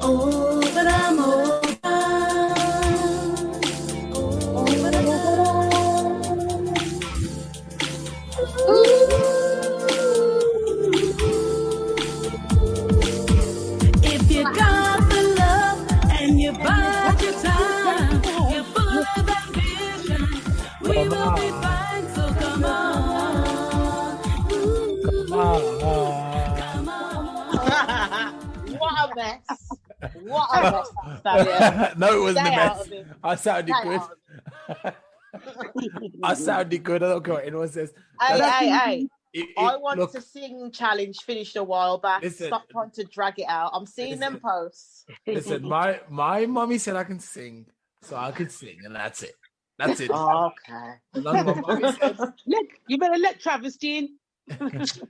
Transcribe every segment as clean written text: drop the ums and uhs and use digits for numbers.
Oh, but I'm over. Oh, but I'm If you got the love and you bide your time, you're full of ambition, we will be fine, so come on. Come on. What a mess. What a mess, Alstallio. No, it wasn't Stay a out mess. of it. I sounded Stay good. out of I sounded good. I don't care what anyone says. Hey. It, I want look, to sing challenge finished a while back. Listen. Stop trying to drag it out. I'm seeing them posts. Listen, my mommy said I can sing, so I could sing, and that's it. That's it. Oh, okay. As long as my mommy said. You better let Travesty in. Travesty,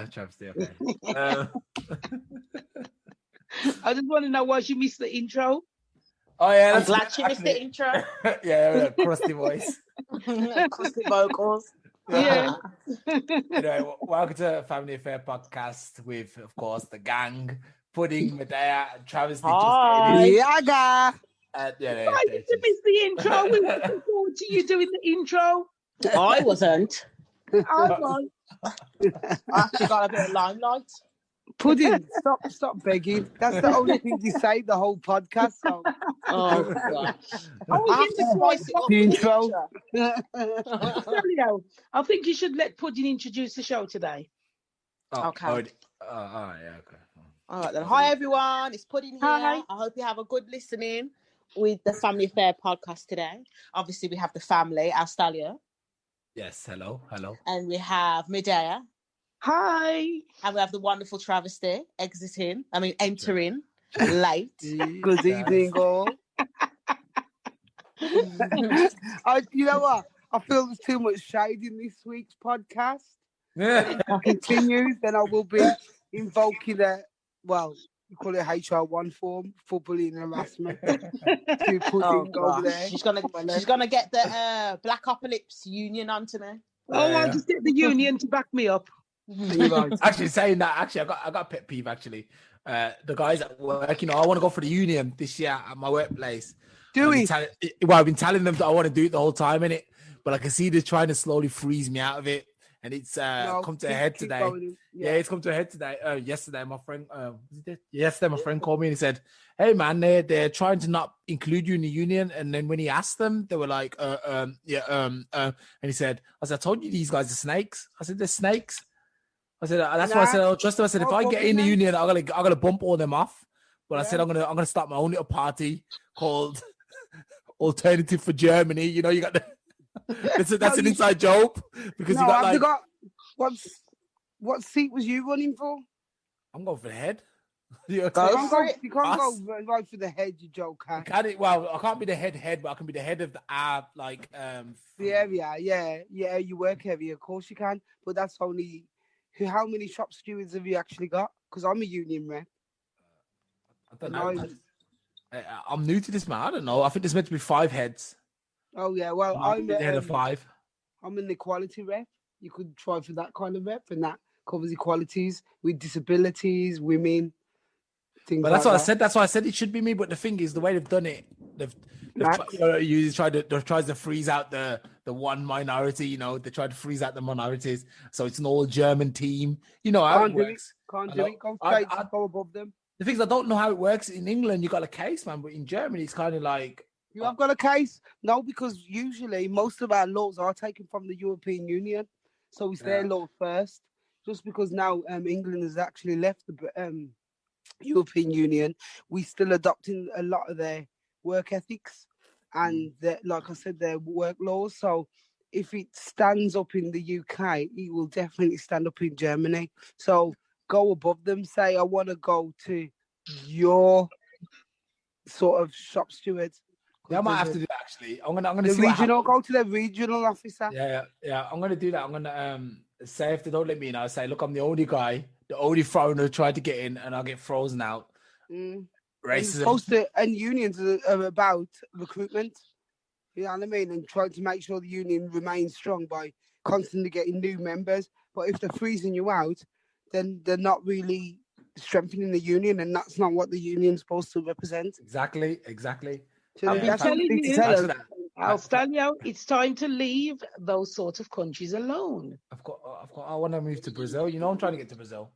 okay. I just want to know why she missed the intro. Oh yeah, I'm glad she missed the intro. Yeah, crusty voice. Crusty vocals. Yeah. Anyway, welcome to Family Affair Podcast with, of course, the gang, Pudding, Medea, and Travesty. Yaga. Why did you miss the intro? We were looking forward to you doing the intro. I wasn't. I was. I actually got a bit of limelight. Pudding, stop begging. That's the only thing you say the whole podcast. So. Oh, gosh. The intro. I think you should let Pudding introduce the show today. Okay. Okay. All right, then. Hi, everyone. It's Pudding here. Hi. I hope you have a good listening with the Family Affair podcast today. Obviously, we have the family, Alstallio. Yes, hello. And we have Medea. Hi. And we have the wonderful Travesty entering late. Good evening, all. You know what? I feel there's too much shade in this week's podcast. If I continue, then I will be invoking you call it HR1 form for bullying and harassment. To Pudding over there. She's gonna get the Black Apocalypse Union onto me. I'll just get the union to back me up. Actually, saying that, I got a pet peeve. Actually, the guys at work, I want to go for the union this year at my workplace. I've been telling them that I want to do it the whole time, innit? But I can see they're trying to slowly freeze me out of it, and it's come to a head today. Yeah, it's come to a head today. Yesterday, my friend called me and he said, "Hey, man, they're trying to not include you in the union." And then when he asked them, they were like, and he said, "I told you these guys are snakes." I said, "They're snakes." I said, "That's why I said I don't trust them." I said, "If I get in the union, I'm gonna bump all them off." But I said, "I'm gonna start my own little party called Alternative for Germany." You got the that's an inside joke because you got what seat was you running for? I'm going for the head. You can't go right for the head, you joker. Well, I can't be the head, but I can be the head of the the area. Yeah, you work area, of course you can. But that's only how many shop stewards have you actually got? Because I'm a union rep. I don't know. I'm new to this, man. I don't know. I think there's meant to be 5 heads. Oh yeah, well I'm the head of 5. I'm an equality rep. You could try for that kind of rep, and that covers equalities with disabilities, women, things. But that's what I said. That's why I said it should be me. But the thing is, the way they've done it, they've tries to freeze out the one minority. They try to freeze out the minorities. So it's an all German team. You know how it works. Can't do it. Go above them. The thing is, I don't know how it works in England. You got a case, man, but in Germany, it's kind of like. You have got a case? No, because usually most of our laws are taken from the European Union. So it's their law first. Just because now England has actually left the European Union, we're still adopting a lot of their work ethics and, like I said, their work laws. So if it stands up in the UK, it will definitely stand up in Germany. So go above them. Say, I want to go to your sort of shop steward. Yeah, I might have to do that actually. I'm gonna see go to the regional officer. Yeah. I'm gonna do that. I'm gonna say if they don't let me in, I'll say, look, I'm the only guy, the only foreigner who tried to get in, and I'll get frozen out. Racism. And unions are about recruitment. You know what I mean? And trying to make sure the union remains strong by constantly getting new members. But if they're freezing you out, then they're not really strengthening the union, and that's not what the union's supposed to represent. Exactly. So I've they been telling definitely need to you, tell Thanks us. for that. Alstallio, it's time to leave those sort of countries alone. I want to move to Brazil. You know, I'm trying to get to Brazil.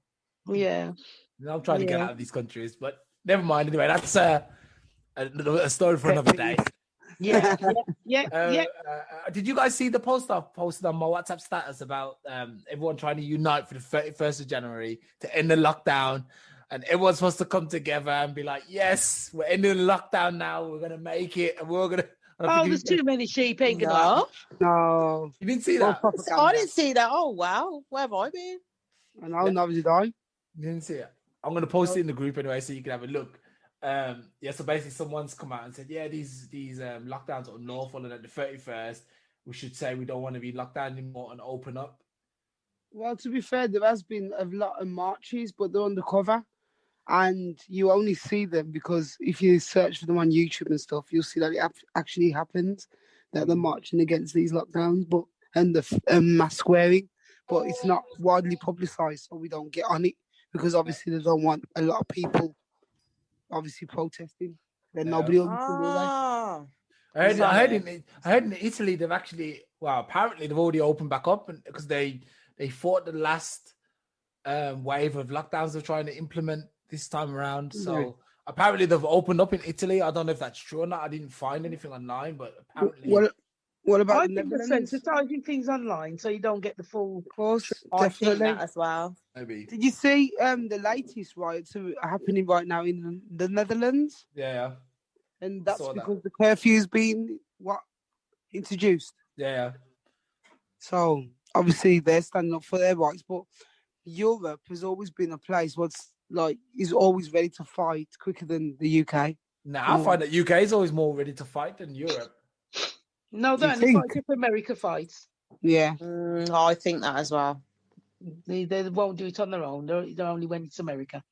Yeah. You know, I'm trying to get Yeah. out of these countries, but never mind. Anyway, that's a story for another day. Yeah. Did you guys see the post I posted on my WhatsApp status about everyone trying to unite for the 31st of January to end the lockdown? And everyone's supposed to come together and be like, yes, we're ending the lockdown now. We're going to make it. And we're going to... Oh, there's too many sheep. Ain't gonna No, No, You didn't see all that? I propaganda. didn't see that. Oh wow, where have I been? And I'll never did I. You didn't see it? I'm going to post it in the group anyway so you can have a look. So basically someone's come out and said, yeah, these lockdowns are unlawful, and at the 31st, we should say we don't want to be locked down anymore and open up. Well, to be fair, there has been a lot of marches, but they're undercover, and you only see them because if you search for them on YouTube and stuff, you'll see that it actually happens, that they're marching against these lockdowns, and the mask wearing, but it's not widely publicised, so we don't get on it because obviously they don't want a lot of people obviously protesting. Then nobody will listen, will they? Ah, I heard in Italy they've actually, well, apparently they've already opened back up because they fought the last wave of lockdowns they're trying to implement this time around. So apparently they've opened up in Italy. I don't know if that's true or not. I didn't find anything online, but apparently. What about I the think they're Netherlands? sensitizing things online so you don't get the full. Of course, I think definitely. that as well. Maybe. Did you see the latest riots are happening right now in the Netherlands? Yeah. And that's saw that. because the curfew's been introduced. Yeah. So obviously they're standing up for their rights, but Europe has always been a place is always ready to fight quicker than the UK. Now I find that UK is always more ready to fight than Europe. No, Do you they only think? fight if America fights. Yeah. I think that as well. They won't do it on their own. They're only when it's America.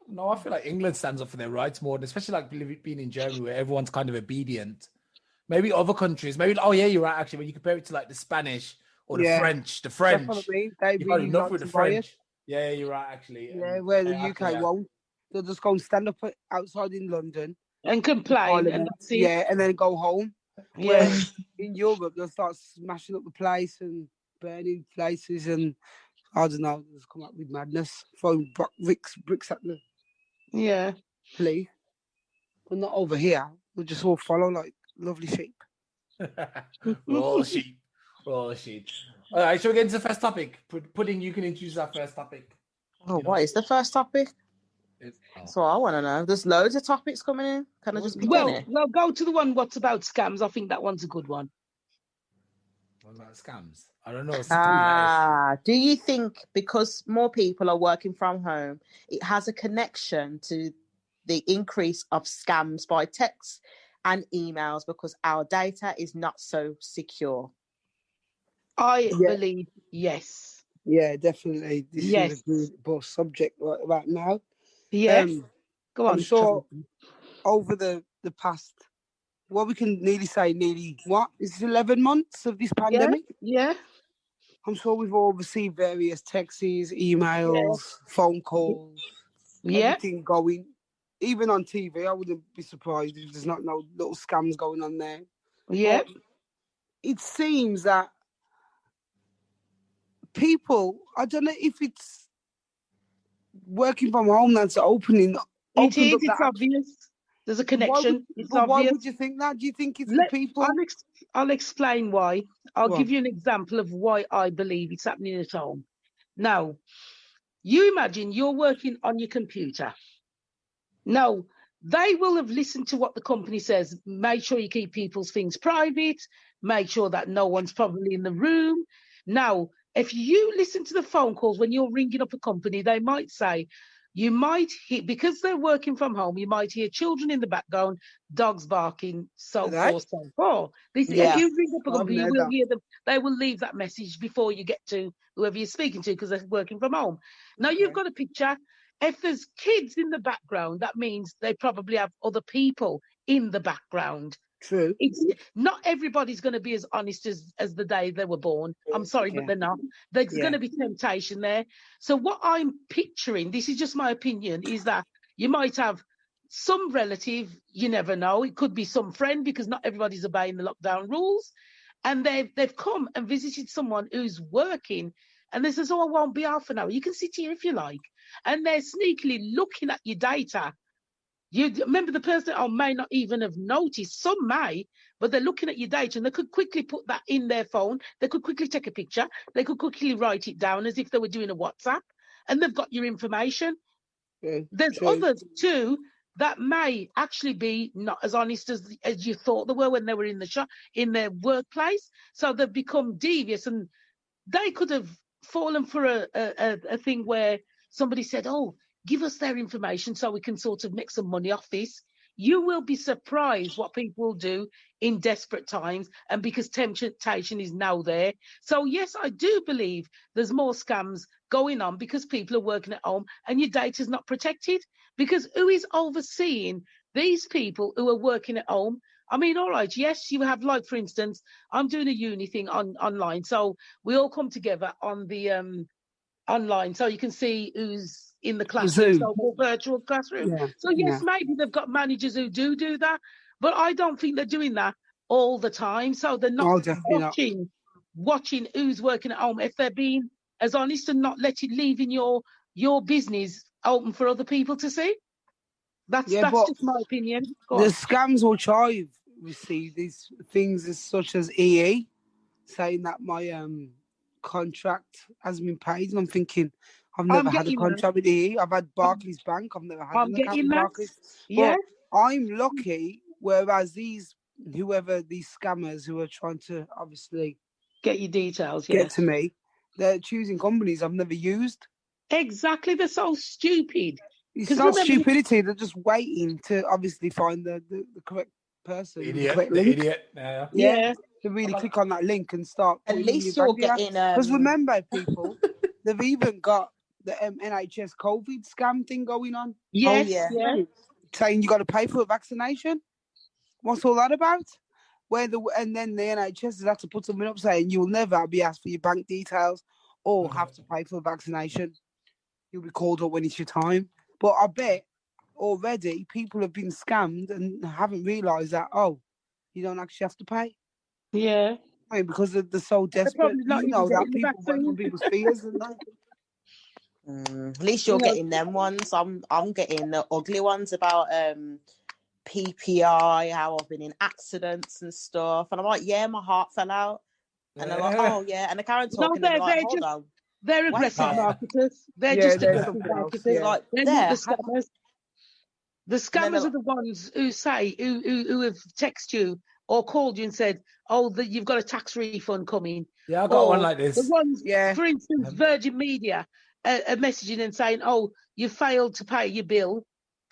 No, I feel like England stands up for their rights more, especially like being in Germany where everyone's kind of obedient. Maybe other countries, oh yeah, you're right. Actually, when you compare it to like the Spanish or the French, That's what I mean. They you got really enough like with to the riot. French. Yeah, you're right. Actually, Yeah, where the UK won't. They'll just go and stand up outside in London and complain, and that's it. Yeah, and then go home. Yeah. Whereas in Europe, they'll start smashing up the place and burning places, and I don't know, just come up with madness, throwing bricks at the police. But not over here. We'll just all follow like lovely sheep. We're all sheep. All right, shall we get into the first topic? Pudding, you can introduce our first topic. Oh, what is the first topic? That's what I want to know. There's loads of topics coming in. Can I just pick any? Well, go to the one. What's about scams? I think that one's a good one. What about scams? I don't know. Do you think because more people are working from home, it has a connection to the increase of scams by text and emails because our data is not so secure? I believe yes. Yeah, definitely. This is a good subject right now. Yes. Go on. I'm sure over the past, we can say what is it, 11 months of this pandemic? Yeah. I'm sure we've all received various texts, emails, phone calls, everything going. Even on TV, I wouldn't be surprised if there's not no little scams going on there. Yeah. But it seems that people, I don't know if it's working from home that's opening. It is. It's obvious. There's a connection. It's obvious. Why would you think that? Do you think it's the people? I'll explain why. I'll give you an example of why I believe it's happening at home. Now, you imagine you're working on your computer. Now, they will have listened to what the company says. Make sure you keep people's things private. Make sure that no one's probably in the room. Now, if you listen to the phone calls when you're ringing up a company, they might say, you might hear, because they're working from home, you might hear children in the background, dogs barking, so forth, so forth. If you ring up a company, you will hear them. They will leave that message before you get to whoever you're speaking to because they're working from home. Now, you've got a picture. If there's kids in the background, that means they probably have other people in the background. True. It's not everybody's going to be as honest as the day they were born. I'm sorry, but they're not. There's going to be temptation there. So what I'm picturing, this is just my opinion, is that you might have some relative, you never know. It could be some friend, because not everybody's obeying the lockdown rules. And they've come and visited someone who's working, and they says, oh, I won't be out for now. You can sit here if you like. And they're sneakily looking at your data. You remember, the person may not even have noticed, some may, but they're looking at your data, and they could quickly put that in their phone. They could quickly take a picture. They could quickly write it down as if they were doing a WhatsApp, and they've got your information. There's others too that may actually be not as honest as you thought they were when they were in the shop, in their workplace. So they've become devious, and they could have fallen for a thing where somebody said, oh, give us their information so we can sort of make some money off this. You will be surprised what people will do in desperate times, and because temptation is now there. So yes, I do believe there's more scams going on because people are working at home and your data is not protected. Because who is overseeing these people who are working at home? I mean, all right, yes, you have, like, for instance, I'm doing a uni thing online. So we all come together on the online, so you can see who's in the classroom, so more virtual classroom. So yes, maybe they've got managers who do that, but I don't think they're doing that all the time. So they're not watching who's working at home. If they're being as honest and not leaving your business open for other people to see. That's just my opinion. The scams which I've received is things as such as EE saying that my contract has been paid, and I'm thinking, I've never had a contract with EE. I've had Barclays Bank. I've never had an account with Barclays. But I'm lucky, whereas these scammers who are trying to obviously get your details, get to me, they're choosing companies I've never used. Exactly, they're so stupid. It's not stupidity. They're just waiting to obviously find the correct person. The idiot. Yeah. To really click on that link and start. At least you're getting. Because remember, people, they've even got the NHS COVID scam thing going on. Yes, saying you got to pay for a vaccination. What's all that about? And then the NHS has had to put something up saying you will never be asked for your bank details or have to pay for a vaccination. You'll be called up when it's your time. But I bet already people have been scammed and haven't realised that, you don't actually have to pay. Yeah. I mean, because they're so desperate. You know that people work on people's fears, and at least you're getting them ones. I'm getting the ugly ones about PPI, how I've been in accidents and stuff. And I'm like, yeah, my heart fell out. And they're like, oh yeah. And the Karen talking, and like, hold on. They're aggressive marketers. They're just aggressive marketers. Like, they're not the scammers. The scammers are the ones who say, who have texted you or called you and said, you've got a tax refund coming. Yeah, I got one like this. The ones, for instance, Virgin Media are messaging and saying, you failed to pay your bill,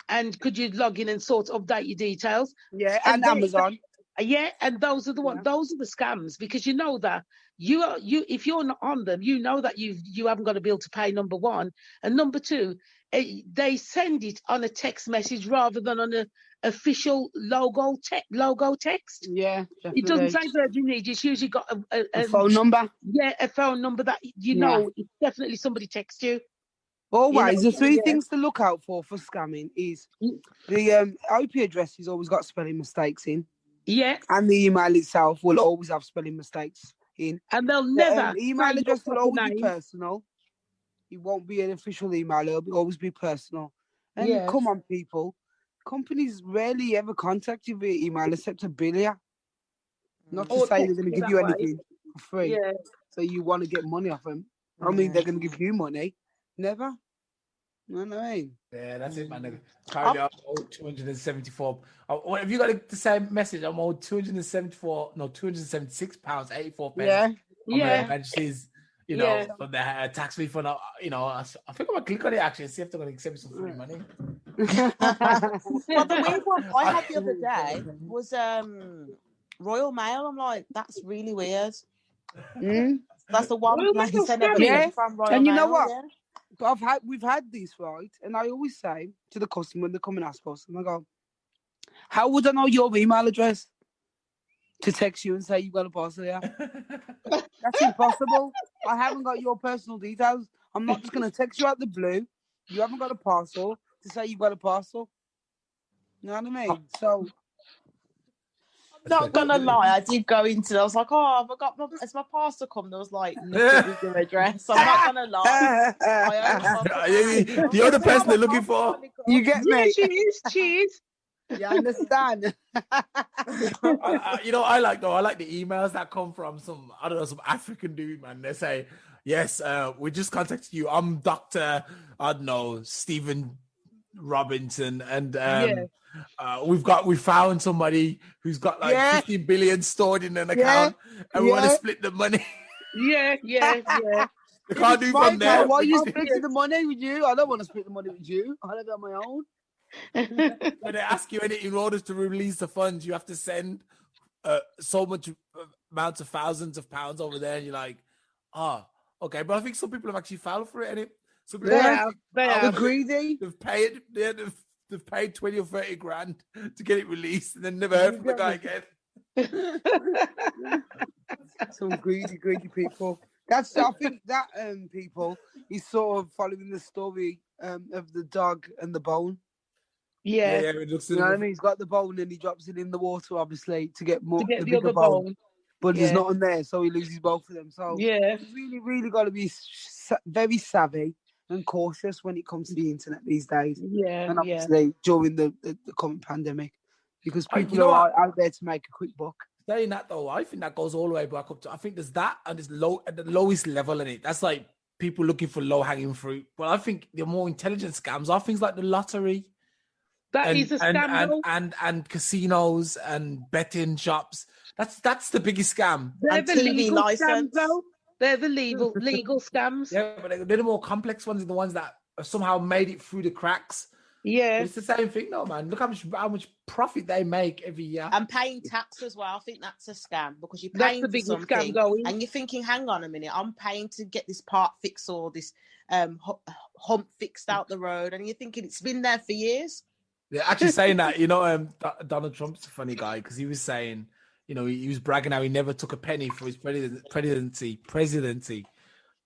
and could you log in and update your details? Yeah, and Amazon. And those are the ones. Those are the scams, because you know that if you're not on them, you know that you haven't got a bill to pay. Number one, and number two, they send it on a text message rather than on a official logo text. Yeah, definitely. It doesn't say Virgin Media. It's usually got a phone number. Yeah, a phone number that know it's definitely somebody texts you. Always, the three things to look out for scamming is the IP address has always got spelling mistakes in. Yeah. And the email itself will always have spelling mistakes in. And they'll never. The email address will always be personal. It won't be an official email. It'll always be personal. And come on, people. Companies rarely ever contact you via email except to bill you. Not to say they're going to give you anything for free. Yeah. So you want to get money off them. I mean, they're going to give you money. Never. No, no. Yeah, that's it, man. Currently, I'm owed 274. Have you got the same message? I'm owed 276 pounds 84 pence. Yeah. And she's, for the tax refund. I think I'm gonna click on it actually and see if they're gonna accept me some free money. Well, the weird one I had the other day was Royal Mail. I'm like, that's really weird. That's the one place I never get from Royal Mail. And you know what? But we've had these, right? And I always say to the customer when they come and ask us, and I go, How would I know your email address to text you and say you got a parcel here? That's impossible. I haven't got your personal details. I'm not just going to text you out the blue. You haven't got a parcel to say you've got a parcel. You know what I mean? So, Not gonna lie, I did go into. I was like, "Oh, I got my as my parcel come." There was like nothing with your address. I'm not gonna lie. You're the person they're looking for. You get Yeah, me? she is. She is. You understand? I like the emails that come from some African dude, man. They say, yes, we just contacted you. I'm Dr. I don't know, Stephen Robinson, and we found somebody who's got like 50 billion stored in an account, and we want to split the money. Yeah. They can't do from there. Why are you splitting the money with you? I don't want to split the money with you. I have it on my own. When they ask you in order to release the funds, you have to send so much amounts of thousands of pounds over there, and you're like, okay. But I think some people have actually filed for it, and some people They are greedy. They've paid 20 or 30 grand to get it released, and then never heard from the guy again. Some greedy people. I think that people is sort of following the story of the dog and the bone. Yeah. It looks you know what I mean? He's got the bone and he drops it in the water, obviously, to get the the other bigger bone. But there's Yeah. nothing there, so he loses both of them. So Yeah. you really, really got to be very savvy and cautious when it comes to the internet these days. Yeah. And obviously during the current pandemic, because people are out there to make a quick buck. Saying that though, I think that goes all the way back up to. I think there's that, and there's low at the lowest level in it. That's like people looking for low hanging fruit. But I think the more intelligent scams are things like the lottery. That is a scam, and casinos and betting shops. That's the biggest scam. They're And the TV legal license. scams, though. They're the legal scams. Yeah, but they're the more complex ones, are the ones that have somehow made it through the cracks. Yeah, But it's the same thing, though, man. Look how much profit they make every year. And paying tax as well. I think that's a scam because you're that's paying the for biggest something scam going. and you're thinking, hang on a minute, I'm paying to get this part fixed or this hump fixed out the road, and you're thinking it's been there for years. They're actually saying that, Donald Trump's a funny guy because he was saying, he was bragging how he never took a penny for his presidency.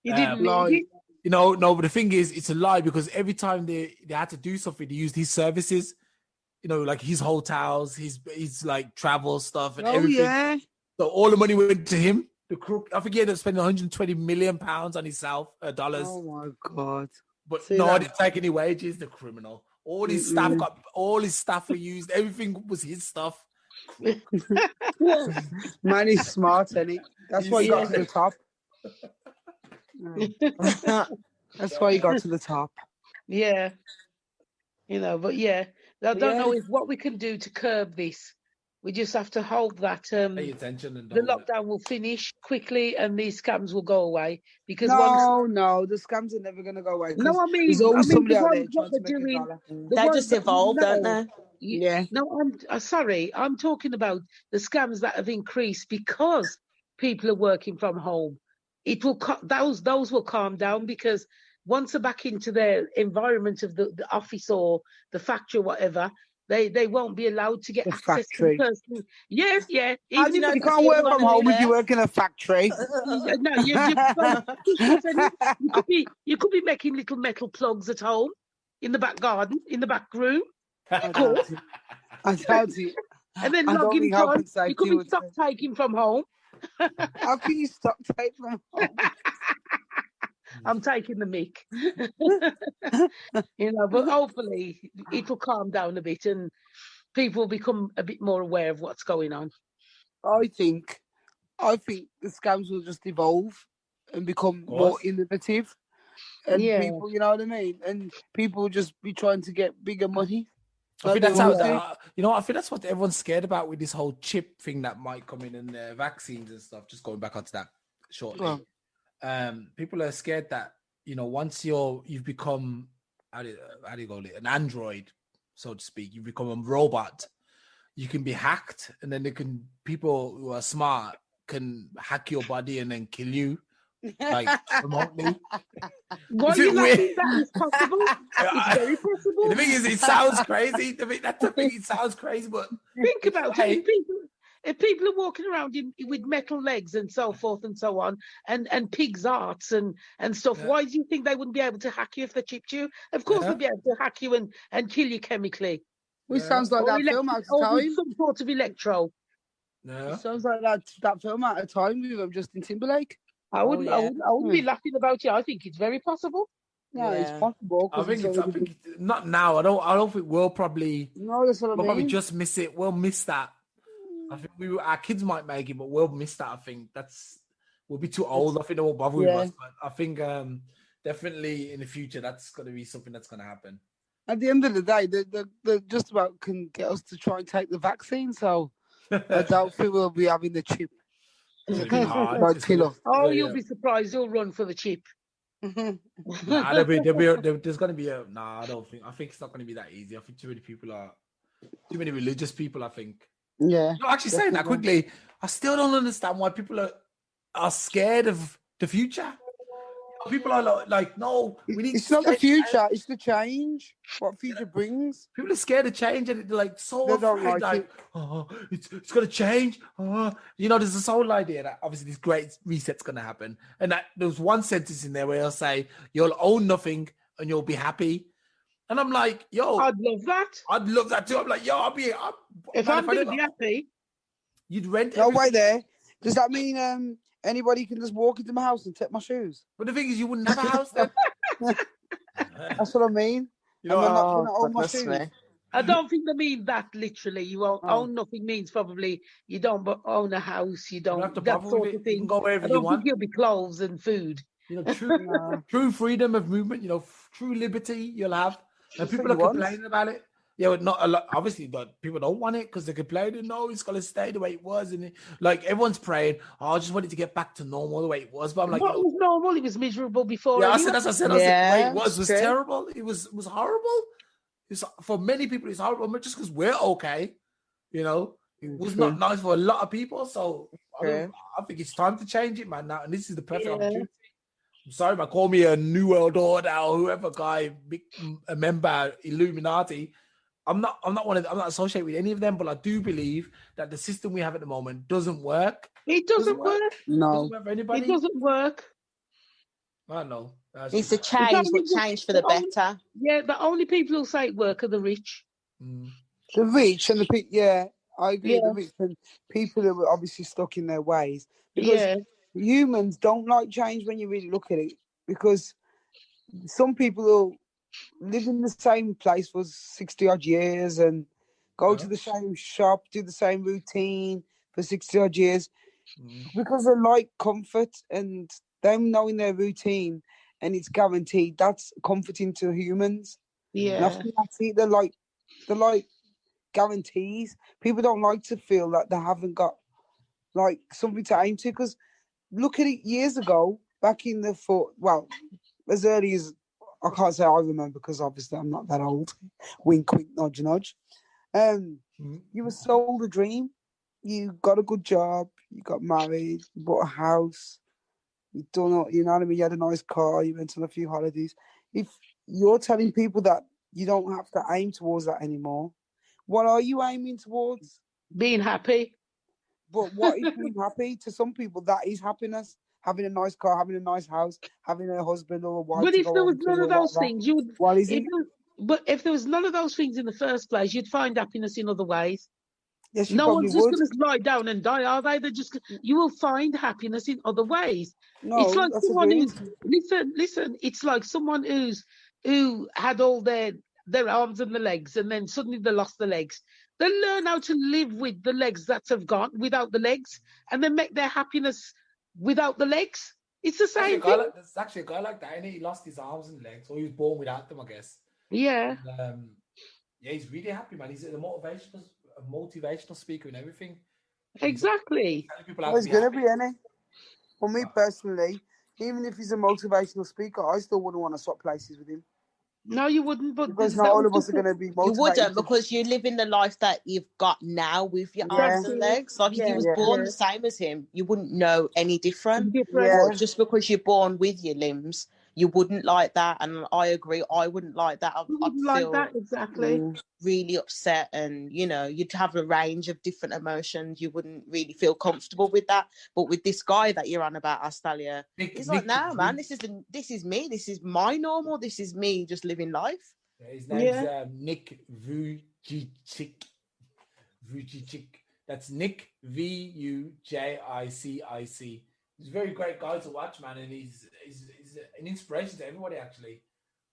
You didn't need it. No, but the thing is, it's a lie because every time they had to do something, they used his services, like his hotels, his like travel stuff and everything. Yeah. So all the money went to him. The crook, I think he ended up spending 120 million pounds on himself, dollars. Oh my God. But I didn't take any wages. The criminal. All his staff were used. Everything was his stuff. Man, he's smart, isn't he? That's why he got to the top. That's why he got to the top. Yeah, but I don't know if what we can do to curb this. We just have to hope that Pay attention and the lockdown will finish quickly and these scams will go away. Because no, the scams are never going to go away. No, I mean, there's always somebody out there what trying to they're make doing. a dollar. They just evolve, don't they? Yeah. No, I'm sorry. I'm talking about the scams that have increased because people are working from home. It will those will calm down because once they're back into their environment of the office or the factory or whatever, they won't be allowed to get The access factory. to the person. Yeah. How do you know You can't work from home if you work in a factory. No, you could be making little metal plugs at home, in the back garden, in the back room. I doubt it. And then I don't logging think health on. and safety You could be would stock taking from home. How can you stop tape from home? I'm taking the mic. But hopefully it will calm down a bit and people will become a bit more aware of what's going on. I think the scams will just evolve and become more innovative. And people, you know what I mean? And people will just be trying to get bigger money. I think that's I think that's what everyone's scared about with this whole chip thing that might come in and vaccines and stuff. Just going back onto that shortly. People are scared that, once you've become, how do you call it, an android, so to speak, you become a robot, you can be hacked, and then people who are smart can hack your body and then kill you like remotely. Why Is are you it laughing? weird? That is possible. It's very possible. The thing is, it sounds crazy. That's the thing. It sounds crazy, but Think it's about like, it. If people are walking around with metal legs and so forth and so on, and pigs' arts and stuff, yeah, why do you think they wouldn't be able to hack you if they chipped you? Of course, yeah, they'd be able to hack you and kill you chemically, Which yeah, sounds like that film out of or with time. some sort of electro. yeah. It sounds like that film out of time with Justin Timberlake. I Oh, yeah. wouldn't be laughing about it. I think it's very possible. No, it's Yeah. possible I because think it's not now. I don't think we'll probably no, that's what I we'll probably mean. just miss it. We'll miss that. I think our kids might make it, but we'll miss that. I think we'll be too old. I think it won't bother with us. But I think definitely in the future that's going to be something that's going to happen. At the end of the day, they just about can get us to try and take the vaccine. So I don't think we'll be having the chip. It's going to be hard. Like It's gonna- killer. Oh, yeah, you'll yeah. be surprised. You'll run for the chip. Nah, there's going to be a. Nah, I don't think. I think it's not going to be that easy. I think too many religious people. I think. Yeah. No, actually, saying that quickly, I still don't understand why people are scared of the future. People are like, no, we need. It's not the future; it's the change. What future brings. People are scared of change, and they're like so They don't afraid. like it. Oh, it's gonna change. Oh, there's this whole idea that obviously this great reset's gonna happen, and that there's one sentence in there where they'll say you'll own nothing and you'll be happy, and I'm like, yo, I'd love that. I'd love that too. I'm like, yo, If I'm going to be happy, you'd rent. No everything. way there. Does that mean anybody can just walk into my house and take my shoes? But the thing is, you wouldn't have a house then. That's what I mean. You know, I'm not going to own my goodness shoes. me. I don't think they mean that literally. You won't own nothing means probably you don't own a house. You don't have to that bother sort with of it. You thing. can go wherever I you don't want. think you'll be clothes and food. True freedom of movement. True liberty. You'll have, and That's people what are you want. complaining about it. Yeah, but not a lot. Obviously, but people don't want it because they're complaining. No, it's gonna stay the way it was, and like everyone's praying. Oh, I just wanted to get back to normal the way it was. But I'm like, What was normal? It was miserable before. yeah, Anyway. that's what I said. I said the way it was true. terrible. It was horrible. It's for many people. It's horrible, but just because we're okay, it was not nice for a lot of people. So I think it's time to change it, man. Now, and this is the perfect opportunity. I'm sorry, man. Call me a New World Order or whoever guy, a member Illuminati. I'm not associated with any of them, but I do believe that the system we have at the moment doesn't work. It doesn't work. No. Doesn't work for anybody. It doesn't work. I know. It's a change, but change for the better. Yeah, the only people who say it work are the rich. The rich and the people. Yeah, I agree. Yeah. The rich and people who are obviously stuck in their ways because humans don't like change when you really look at it. Because some people will live in the same place for 60 odd years and go to the same shop, do the same routine for 60 odd years because they like comfort and them knowing their routine and it's guaranteed. That's comforting to humans. Yeah. And I think that's it. They're like guarantees. People don't like to feel that they haven't got like something to aim to because look at it years ago, back in the as early as I can't say I remember because obviously I'm not that old. Wink, wink, nudge, nudge. You were sold a dream. You got a good job. You got married. You bought a house. You done all, you know what I mean? You had a nice car. You went on a few holidays. If you're telling people that you don't have to aim towards that anymore, what are you aiming towards? Being happy. But what is being happy? To some people, that is happiness. Having a nice car, having a nice house, having a husband or a wife. But if there was none of those things, you would. What is it? But if there was none of those things in the first place, you'd find happiness in other ways. Yes, you no probably one's just would. going to lie down and die, are they? You will find happiness in other ways. No, it's like that's someone agreed. who's listen. It's like someone who had all their arms and the legs, and then suddenly they lost the legs. They learn how to live with the legs that have gone without the legs, and then make their happiness without the legs. It's the same thing. There's actually a guy like that, and he lost his arms and legs, or he was born without them, I guess. Yeah. And, yeah, he's really happy, man. He's a motivational speaker and everything. Exactly. There's going to be any. For me personally, even if he's a motivational speaker, I still wouldn't want to swap places with him. No, you wouldn't. But Because this, not that all was of us just are going to be You motivated. wouldn't, because you live in the life that you've got now with your Yeah. arms and legs. Like if you was Yeah. born the same as him, you wouldn't know any different. different. Yeah. But just because you're born with your limbs, you wouldn't like that. And I agree, I wouldn't like that. You I'd wouldn't like feel that exactly. really upset, and you'd have a range of different emotions. You wouldn't really feel comfortable with that. But with this guy that you're on about, Alstallio, he's like, nah, man, this is me. This is my normal. This is me just living life. His name's Nick Vujicic. That's Nick Vujicic. He's a very great guy to watch, man, and he's an inspiration to everybody actually.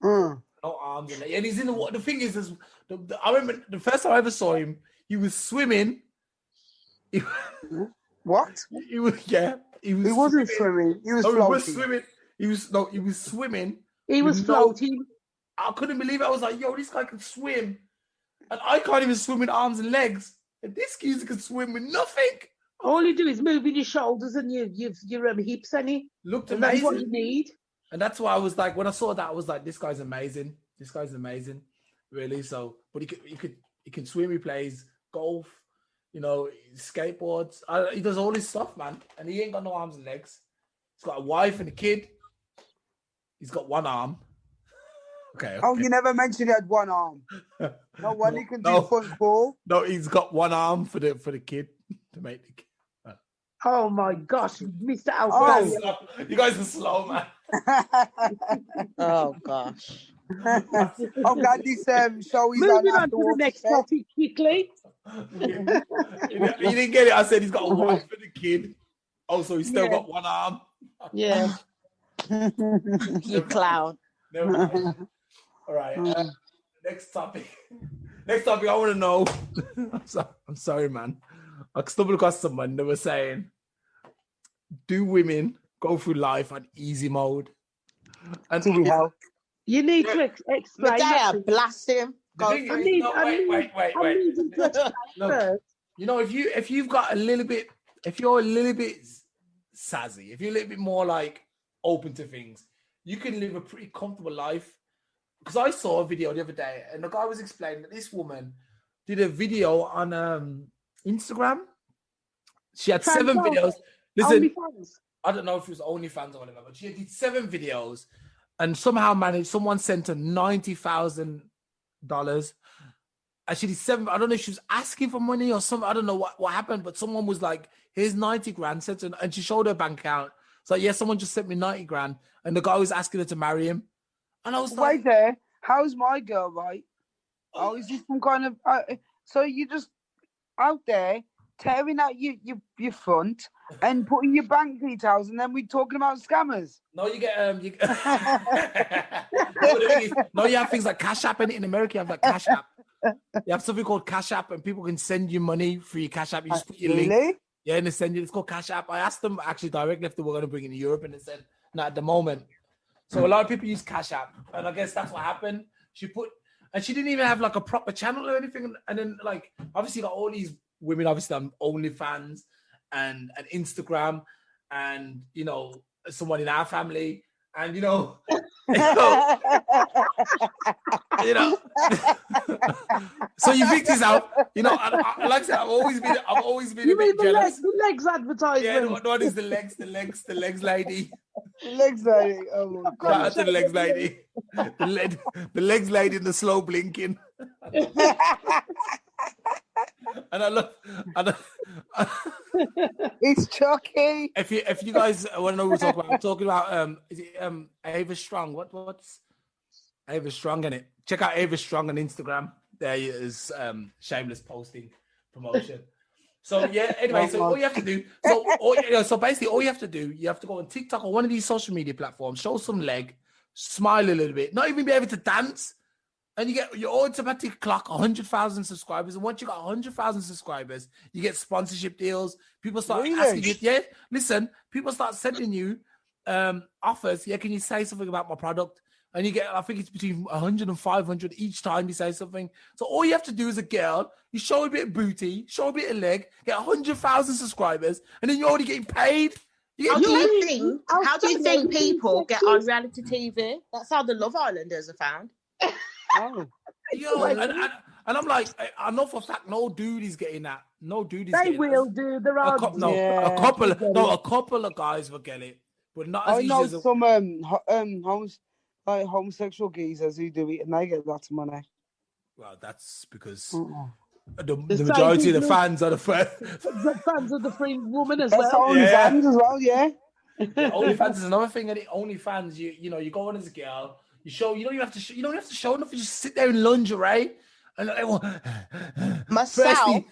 No arms and he's in the water. The thing is, I remember the first time I ever saw him, he was swimming. What? He wasn't swimming. He was floating. He was swimming. He was swimming. He was floating. I couldn't believe it. I was like, yo, this guy can swim. And I can't even swim with arms and legs. And this geezer can swim with nothing. All you do is moving your shoulders and your hips, any. Looked and amazing. That's what you need. And that's why I was like, when I saw that, I was like, this guy's amazing. This guy's amazing, really. So, but he can swim. He plays golf, skateboards. He does all this stuff, man. And he ain't got no arms and legs. He's got a wife and a kid. He's got one arm. Okay. Oh, you never mentioned he had one arm. No one he can do front ball. No, he's got one arm for the kid to make the kid. Oh my gosh, Mr. Alstallio. Oh, you guys are slow, man. Oh gosh. I'm glad this show is Moving on on to the next topic quickly. You didn't get it. I said he's got a wife and a kid. Oh, so he's still got one arm. Yeah. You clown. Never mind. All right. Next topic. I want to know. I'm sorry, man. I stumbled across someone that was saying, do women go through life on easy mode? And Do we help? You need to explain. Medea, blast him. Wait. Look, if you've got a little bit, if you're a little bit sassy, if you're a little bit more like open to things, you can live a pretty comfortable life. Because I saw a video the other day, and the guy was explaining that this woman did a video on Instagram. She had 7 videos. Listen, I don't know if it was OnlyFans or whatever, but she did 7 videos and somehow managed, someone sent her $90,000. And she did 7. I don't know if she was asking for money or something. I don't know what happened, but someone was like, here's 90 grand. Sent her, and she showed her bank account. So yeah, someone just sent me 90 grand. And the guy was asking her to marry him. And I was like, wait there. How's my girl, right? Oh, is this some kind of... so you just out there tearing out your front and putting your bank details, and then we're talking about scammers. No, you get no, you have things like Cash App in America. You have like Cash App. You have something called Cash App, and people can send you money through your Cash App. You just put your link. Yeah, and they send you. It's called Cash App. I asked them actually directly if they were going to bring it in Europe, and they said not at the moment. So a lot of people use Cash App, and I guess that's what happened. She didn't even have like a proper channel or anything, and then like obviously got all these women obviously on OnlyFans and Instagram, and someone in our family, and so you picked this out. I like I said, I've always been You a bit mean jealous. the legs advertisement? Yeah, what is the legs lady? The legs lady. Oh my Shout out to the legs lady. The legs lady in the slow blinking. And I love. It's Chucky. If you guys want to know what we're talking about, I'm talking about is it Ava Strong? What's Ava Strong in it? Check out Ava Strong on Instagram. There is shameless posting promotion. So yeah, anyway, so all you have to do, so basically all you have to do, you have to go on TikTok or one of these social media platforms, show some leg, smile a little bit, not even be able to dance, and you get your automatic clock 100,000 subscribers. And once you got 100,000 subscribers, you get sponsorship deals. People start asking you, people start sending you offers. Yeah, can you say something about my product? And you get, I think it's between 100 and 500 each time you say something. So all you have to do as a girl, you show a bit of booty, show a bit of leg, get 100,000 subscribers, and then you're already getting paid. How do you think people get on reality TV? That's how the Love Islanders are found. Oh. Yo, and I'm like, I know for a fact, no dude is getting that. No dude is They getting will that. do. There are A couple of guys will get it, but not as I easy know as some homosexual geezers who do it and they get lots of money. well, that's because Uh-uh. the majority of the fans are the first. The fans of the free woman as That's well. OnlyFans as well, yeah. Yeah, OnlyFans is another thing. And OnlyFans, you know, you go on as a girl, you show, you don't even have to, you don't have to show enough. You just sit there in lingerie, and everyone. Myself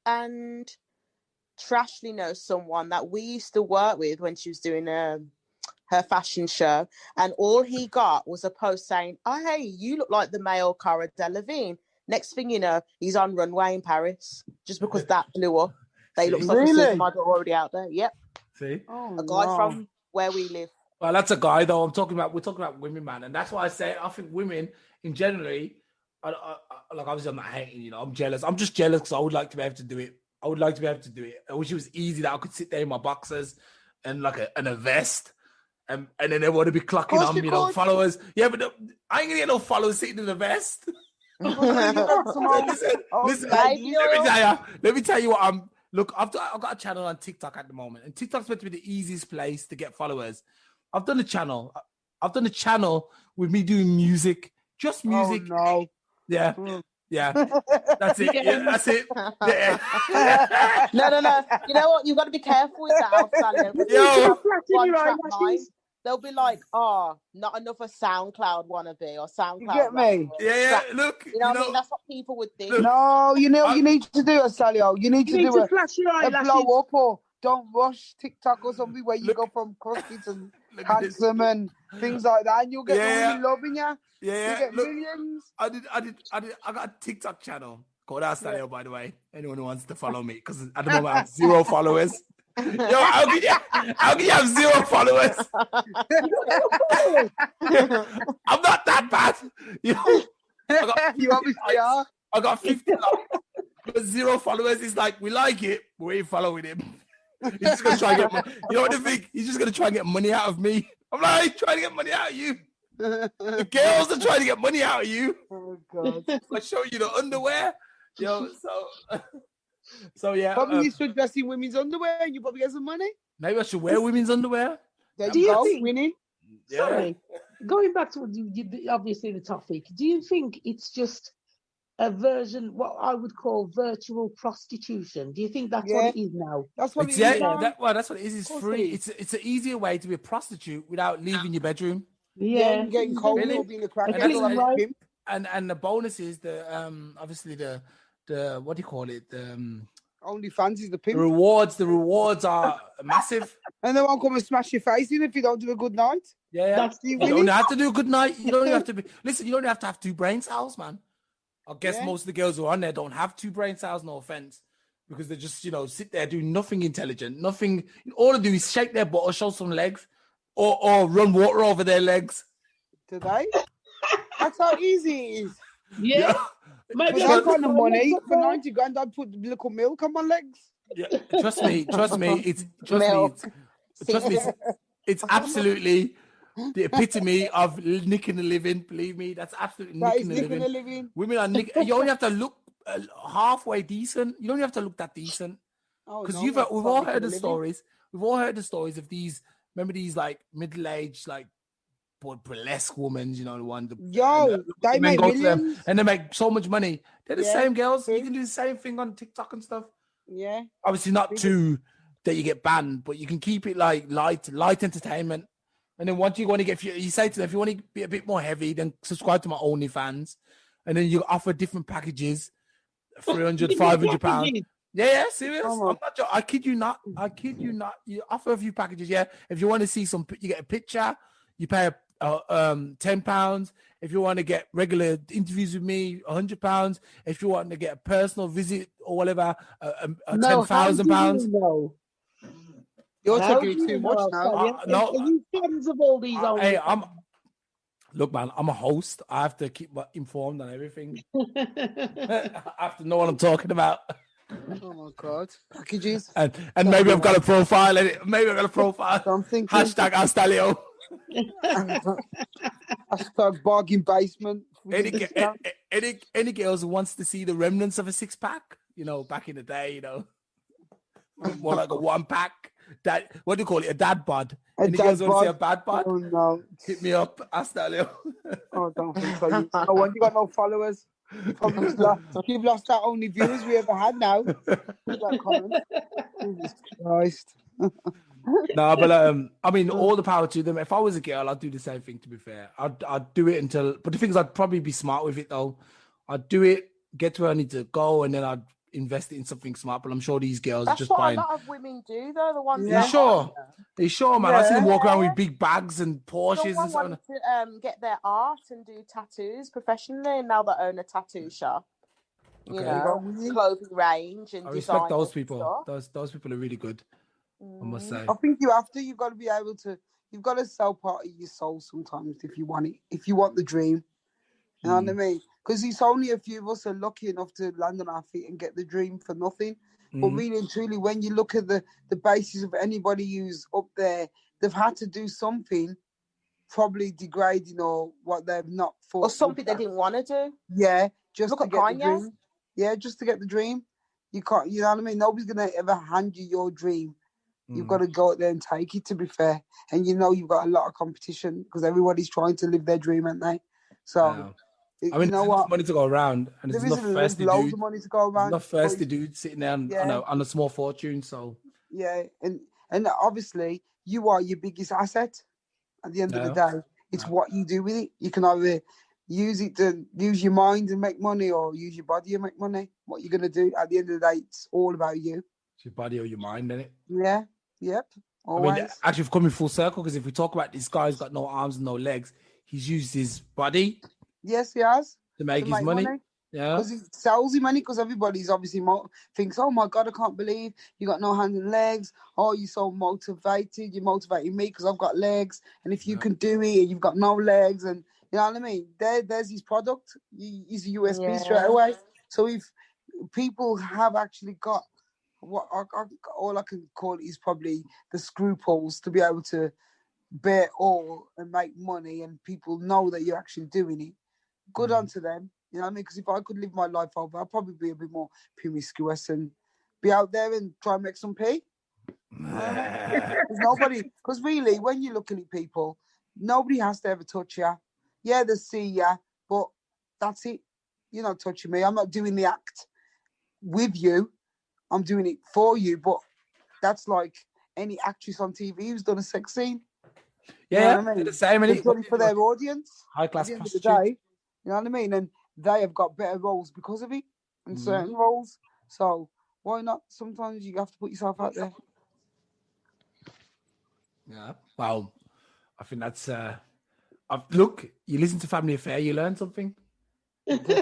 and Trashly knows someone that we used to work with when she was doing her fashion show, and all he got was a post saying, "Oh, hey, you look like the male Cara Delevingne." Next thing you know, he's on runway in Paris just because that blew up. They look like a supermodel already out there. Yep. See, a guy from where we live. Well, that's a guy though. We're talking about women, man, and that's why I say I think women in generally, like obviously I'm not hating, you know, I'm jealous. I'm just jealous because I would like to be able to do it. I wish it was easy that I could sit there in my boxers and like a vest. And then they want to be clocking on, you know, followers. Yeah, but I ain't gonna get no followers sitting in the vest. Listen, let me tell you what look, I've got a channel on TikTok at the moment, and TikTok's meant to be the easiest place to get followers. I've done a channel with me doing music, just music. Oh, no. Yeah. Yeah, that's it. Yeah, that's it. Yeah. No. You know what? You've got to be careful with that, Alstallio. They'll be like, "Oh, not another SoundCloud wannabe or SoundCloud." You get me? Yeah. Look, you know what I mean? That's what people would think. Look, no, you know what you need to do, Alstallio. You need to do flash your a blow up, or don't rush TikTok or something where you go from crusty to handsome and things like that, and you'll get women loving you. Yeah, you get millions. I got a TikTok channel called Alstallio, by the way. Anyone who wants to follow me, because at the moment I have 0 followers. Yo, how can you have 0 followers? I'm not that bad. You know, you obviously are. I got 50 likes, but 0 followers. It's like, we like it, but we ain't following him. He's just gonna try and get money. You know what I think? He's just gonna try and get money out of me. I'm like, trying to get money out of you. The girls are trying to get money out of you. Oh God! I show you the underwear, yo. So yeah. Probably you should dress in women's underwear, and you probably get some money. Maybe I should wear women's underwear. Do you think winning? Yeah. Sorry, going back to obviously the topic. Do you think it's just a version, what I would call virtual prostitution? Do you think that's what it is now? That's what it is. That's what it is. It's free. It's an easier way to be a prostitute without leaving your bedroom. Yeah, getting cold or being a crackhead. And the bonus is obviously the what do you call it? OnlyFans is the pimp. The rewards are massive. And they won't come and smash your face in if you don't do a good night. Yeah. You don't have to do a good night. You don't even have to listen, you don't have to have 2 brain cells, man. I guess most of the girls who are on there don't have 2 brain cells, no offense. Because they just, sit there doing nothing intelligent, nothing. All they do is shake their butt or show some legs or run water over their legs. Do they? That's how easy it is. Yeah. Maybe I got the money for 90 grand. I'd put little milk on my legs. Yeah, trust me. It's absolutely the epitome of nicking a living. Believe me, that's absolutely nicking a living. Women are nicking. You only have to look halfway decent. You don't have to look that decent. Because we've all heard the stories. We've all heard the stories of these. Remember these like middle-aged like burlesque women, the one. They make millions. And they make so much money. They're the same girls. You can do the same thing on TikTok and stuff. Yeah. Obviously not too that you get banned, but you can keep it like light entertainment. And then once you want to get, you say to them, if you want to be a bit more heavy, then subscribe to my OnlyFans. And then you offer different packages, 300, 500 pounds. Yeah, serious. I'm not joking. I kid you not. You offer a few packages. Yeah. If you want to see you get a picture, you pay £10. If you want to get regular interviews with me, £100. If you want to get a personal visit or whatever, £10,000. No. You're talking too much now. Are you fans of all these? Look, man, I'm a host. I have to keep informed on everything. I have to know what I'm talking about. Oh my God! Packages. And maybe I've got a profile in it. Maybe I've got a profile. I'm thinking. #Alstallio. Hashtag bargain basement. Any girls who wants to see the remnants of a 6-pack, back in the day, more like a 1-pack. That, what do you call it? A dad bod. Any girls want to see a bad bod? Oh no. Hit me up, Alstallio. Oh, don't think so. No wonder you got no followers. You've lost our only viewers we ever had now. That comment. Jesus Christ. No, but I mean, all the power to them. If I was a girl, I'd do the same thing. To be fair, I'd do it but the thing is, I'd probably be smart with it though. I'd do it, get to where I need to go, and then I'd invest it in something smart. But I'm sure these girls That's just what buying. a lot of women do, though. The ones. You sure? You sure, man? I see them walk around Yeah. with big bags and Porsches and Someone something. wanted to get their art and do tattoos professionally, and now they own a tattoo shop. You know, clothing range and I design. respect those people. Those people are really good. I must say. I think you've got to be able to. You've got to sell part of your soul sometimes if you want it. If you want the dream, you know what I mean? Because it's only a few of us are lucky enough to land on our feet and get the dream for nothing. But really and truly, when you look at the basis of anybody who's up there, they've had to do something probably degrading or what they've not thought. Or something they didn't want to do. Yeah, just Look to at get the Kanye. dream. Yeah, just to get the dream. You can't, you know what I mean? Nobody's going to ever hand you your dream. You've got to go out there and take it, to be fair. And you've got a lot of competition because everybody's trying to live their dream, aren't they? So, I mean, there's enough money to go around, and there's enough thirsty loads dudes. of money to go around. Enough thirsty dudes sitting there on a small fortune. So yeah, and obviously you are your biggest asset. At the end of the day, it's what you do with it. You can either use it to use your mind and make money, or use your body and make money. What you're gonna do at the end of the day, it's all about you. It's your body or your mind, isn't it? Yeah. Yep. Always. I mean, actually, we've come in full circle because if we talk about this guy's got no arms and no legs, he's used his body. Yes, he has. To make his money. Yeah. Because he sells his money because everybody's obviously thinks, oh my God, I can't believe you got no hands and legs. Oh, you're so motivated. You're motivating me because I've got legs. And if you can do it and you've got no legs, and you know what I mean? There's his product. He's a USP straight away. So if people have actually got what all I can call it is probably the scruples to be able to bear all and make money, and people know that you're actually doing it. Good on to them, you know what I mean? Because if I could live my life over, I'd probably be a bit more promiscuous and be out there and try and make some pay. Because really, when you're looking at people, nobody has to ever touch you. Yeah, they see you, but that's it. You're not touching me. I'm not doing the act with you. I'm doing it for you, but that's like any actress on TV who's done a sex scene. Yeah, you know what I mean? the same. They've done it for their audience. High class At the end of prostitute. the day, you know what I mean? And they have got better roles because of it, and certain roles. So why not? Sometimes you have to put yourself out there. Yeah. Well, I think that's. Look, you listen to Family Affair, you learn something. Because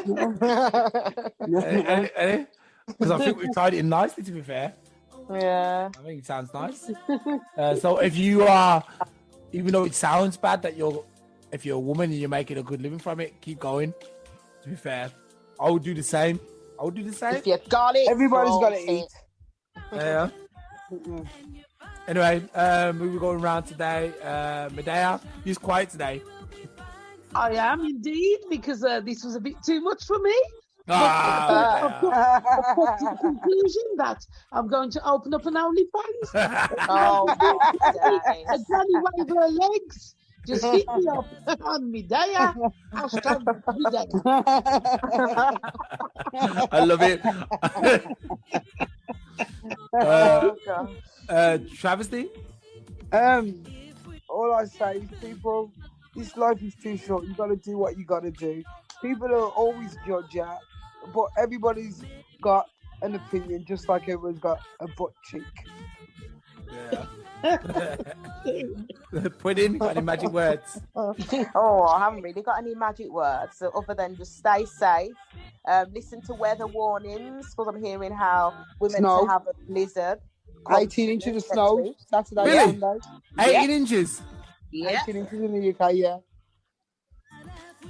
I think we've tied it in nicely, to be fair. Yeah. I think it sounds nice. So if you are, even though it sounds bad that if you're a woman and you're making a good living from it, keep going. To be fair, I would do the same. If you got it, everybody's got to eat. Yeah. Anyway, we were going around today. Medea, you're quiet today. I am indeed, because this was a bit too much for me. Ah, I've come to the conclusion that I'm going to open up an OnlyFans. Oh, A granny wave her legs. Just hit me up on Medea. Hashtag Medea. I love it. Travesty? All I say is, people, this life is too short. You got to do what you got to do. People will always judge you, but everybody's got an opinion, just like everyone's got a butt cheek. Yeah. Put in any magic words. Oh, I haven't really got any magic words other than just stay safe. Listen to weather warnings, because I'm hearing how we're meant to have a blizzard. 18 inches of snow Saturday, really? Sunday. 18 inches? Yeah. 18 inches in the UK, yeah.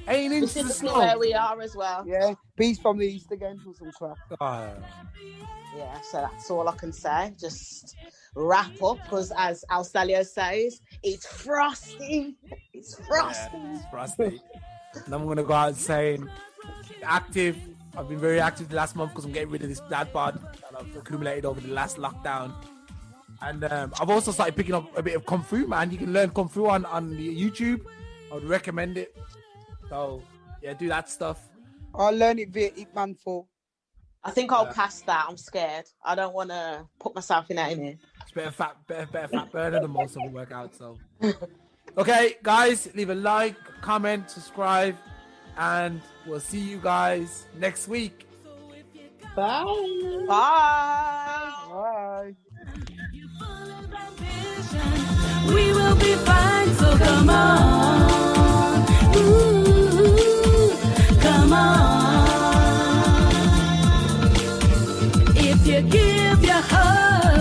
8 inches of Specifically snow. where we are as well. Yeah, peace from the east again for some crap. Oh, Yeah, so that's all I can say. Just wrap up because, as Alstallio says, it's frosty. It's frosty. yeah, it's frosty. And I'm gonna go out saying active. I've been very active the last month because I'm getting rid of this dad bod that I've accumulated over the last lockdown. And I've also started picking up a bit of Kung Fu, man. You can learn Kung Fu on YouTube. I would recommend it. So, yeah, do that stuff. I'll learn it via Ip Man 4. I think I'll pass that. I'm scared. I don't want to put myself in that in here. It's better fat burner than most of the workout. So, okay, guys, leave a like, comment, subscribe, and we'll see you guys next week. Bye. Bye. Bye. We will be fine, so come on. Ooh, come on. If you give your heart